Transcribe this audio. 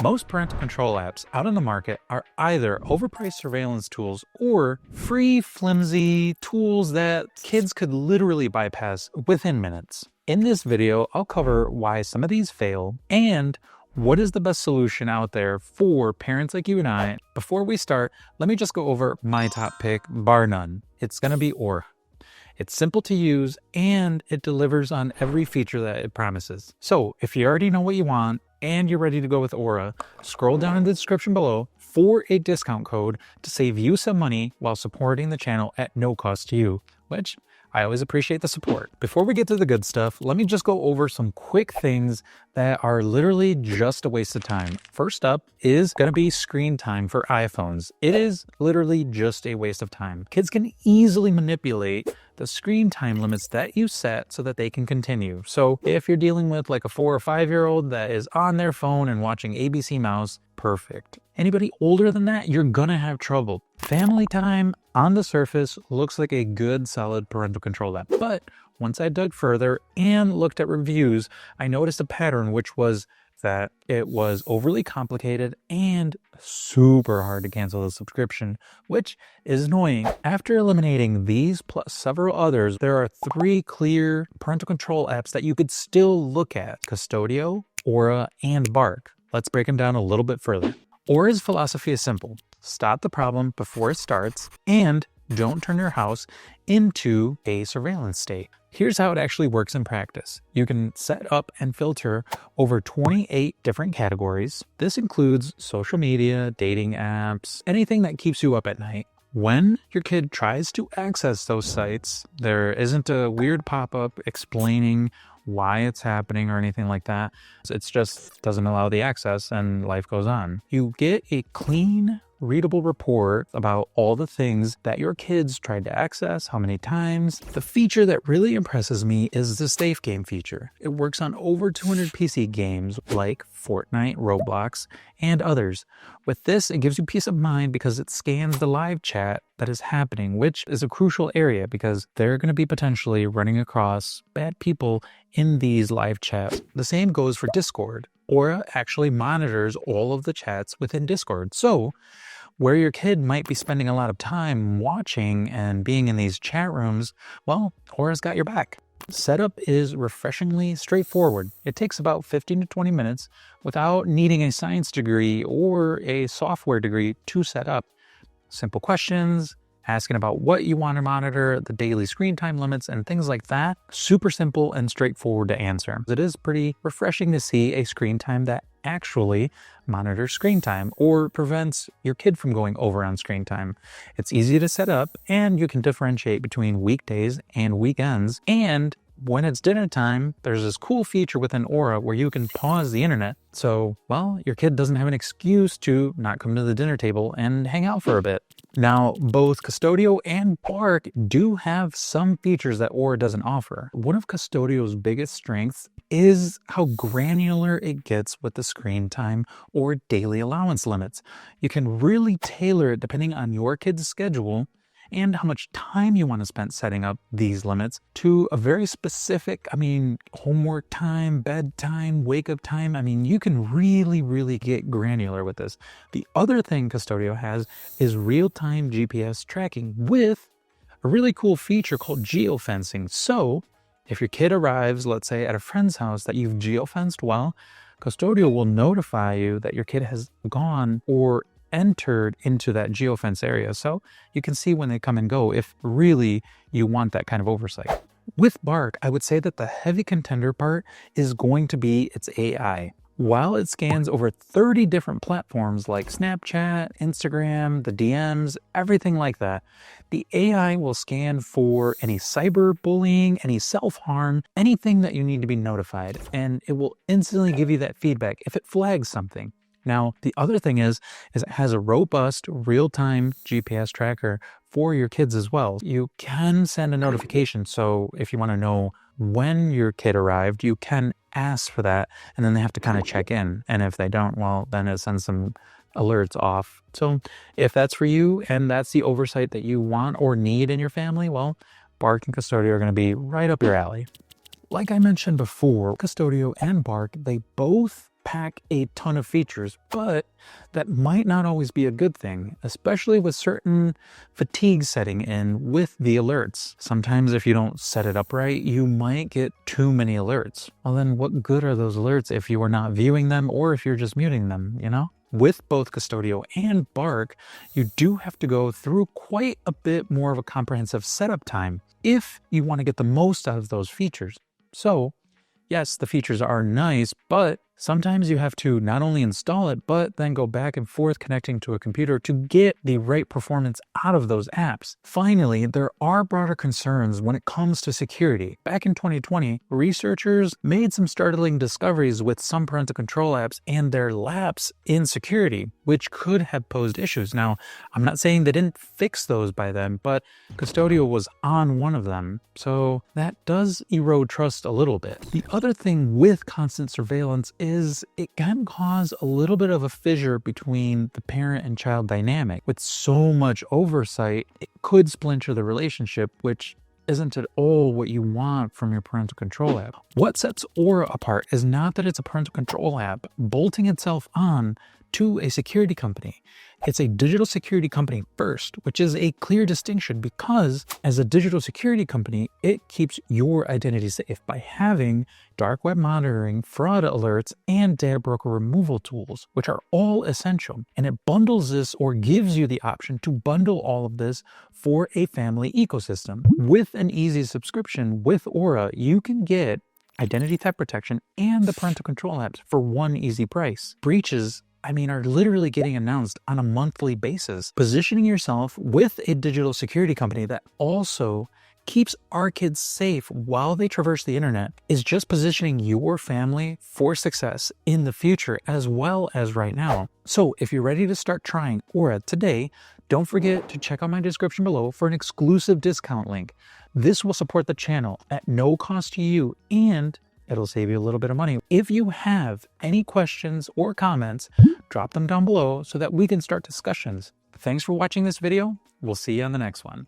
Most parental control apps out on the market are either overpriced surveillance tools or free, flimsy tools that kids could literally bypass within minutes. In this video, I'll cover why some of these fail and what is the best solution out there for parents like you and I. Before we start, let me just go over my top pick, bar none. It's going to be Aura. It's simple to use and it delivers on every feature that it promises. So if you already know what you want and you're ready to go with Aura, scroll down in the description below for a discount code to save you some money while supporting the channel at no cost to you, which I always appreciate the support. Before we get to the good stuff, let me just go over some quick things that are literally just a waste of time. First up is going to be screen time for iPhones. It is literally just a waste of time. Kids can easily manipulate the screen time limits that you set so that they can continue. So if you're dealing with like a 4 or 5-year-old that is on their phone and watching ABC Mouse, perfect. Anybody older than that, you're gonna have trouble. Family time on the surface looks like a good solid parental control app, but once I dug further and looked at reviews, I noticed a pattern, which was that it was overly complicated and super hard to cancel the subscription, which is annoying. After eliminating these plus several others, there are 3 clear parental control apps that you could still look at: Custodio, Aura, and Bark. Let's break them down a little bit further. Aura's philosophy is simple: stop the problem before it starts and don't turn your house into a surveillance state. Here's how it actually works in practice. You can set up and filter over 28 different categories. This includes social media, dating apps, anything that keeps you up at night. When your kid tries to access those sites, there isn't a weird pop-up explaining why it's happening or anything like that. It's just doesn't allow the access and life goes on. You get a clean, readable report about all the things that your kids tried to access, how many times. The feature that really impresses me is the safe game feature. It works on over 200 PC games like Fortnite, Roblox, and others. With this, it gives you peace of mind because it scans the live chat that is happening, which is a crucial area because they're going to be potentially running across bad people in these live chats. The same goes for Discord. Aura actually monitors all of the chats within Discord. So where your kid might be spending a lot of time watching and being in these chat rooms, well, Aura's got your back. Setup is refreshingly straightforward. It takes about 15 to 20 minutes without needing a science degree or a software degree to set up. Simple questions, asking about what you want to monitor, the daily screen time limits, and things like that. Super simple and straightforward to answer. It is pretty refreshing to see a screen time that actually monitors screen time or prevents your kid from going over on screen time. It's easy to set up and you can differentiate between weekdays and weekends. And when it's dinner time, there's this cool feature within Aura where you can pause the internet. So, well, your kid doesn't have an excuse to not come to the dinner table and hang out for a bit. Now, both Custodio and Bark do have some features that Aura doesn't offer. One of Custodio's biggest strengths is how granular it gets with the screen time or daily allowance limits. You can really tailor it depending on your kid's schedule and how much time you want to spend setting up these limits to a very specific, homework time, bedtime, wake up time. You can really get granular with this. The other thing Custodio has is real-time GPS tracking with a really cool feature called geofencing. So if your kid arrives, let's say at a friend's house that you've geofenced well, Custodio will notify you that your kid has gone or entered into that geofence area, so you can see when they come and go if really you want that kind of oversight. With Bark, I would say that the heavy contender part is going to be its AI. While it scans over 30 different platforms like Snapchat, Instagram, the DMs, everything like that, the AI will scan for any cyberbullying, any self-harm, anything that you need to be notified, and it will instantly give you that feedback if it flags something. Now, the other thing is it has a robust real-time GPS tracker for your kids as well. You can send a notification. So if you want to know when your kid arrived, you can ask for that, and then they have to kind of check in. And if they don't, well, then it sends some alerts off. So if that's for you and that's the oversight that you want or need in your family, well, Bark and Custodio are going to be right up your alley. Like I mentioned before, Custodio and Bark, they both pack a ton of features, but that might not always be a good thing, especially with certain fatigue setting in with the alerts. Sometimes if you don't set it up right, you might get too many alerts. Well, then what good are those alerts if you are not viewing them or if you're just muting them, you know? With both Custodio and Bark, you do have to go through quite a bit more of a comprehensive setup time if you want to get the most out of those features. So, yes, the features are nice, but sometimes you have to not only install it, but then go back and forth connecting to a computer to get the right performance out of those apps. Finally, there are broader concerns when it comes to security. Back in 2020, researchers made some startling discoveries with some parental control apps and their lapse in security, which could have posed issues. Now, I'm not saying they didn't fix those by then, but Custodio was on one of them, so that does erode trust a little bit. The other thing with constant surveillance is it can cause a little bit of a fissure between the parent and child dynamic. With so much oversight, it could splinter the relationship, which isn't at all what you want from your parental control app. What sets Aura apart is not that it's a parental control app bolting itself on to a security company. It's a digital security company first, which is a clear distinction because as a digital security company, it keeps your identity safe by having dark web monitoring, fraud alerts, and data broker removal tools, which are all essential. And it bundles this or gives you the option to bundle all of this for a family ecosystem. With an easy subscription with Aura, you can get identity theft protection and the parental control apps for one easy price. Breaches are literally getting announced on a monthly basis. Positioning yourself with a digital security company that also keeps our kids safe while they traverse the internet is just positioning your family for success in the future as well as right now. So if you're ready to start trying Aura today, don't forget to check out my description below for an exclusive discount link. This will support the channel at no cost to you and it'll save you a little bit of money. If you have any questions or comments, drop them down below so that we can start discussions. Thanks for watching this video. We'll see you on the next one.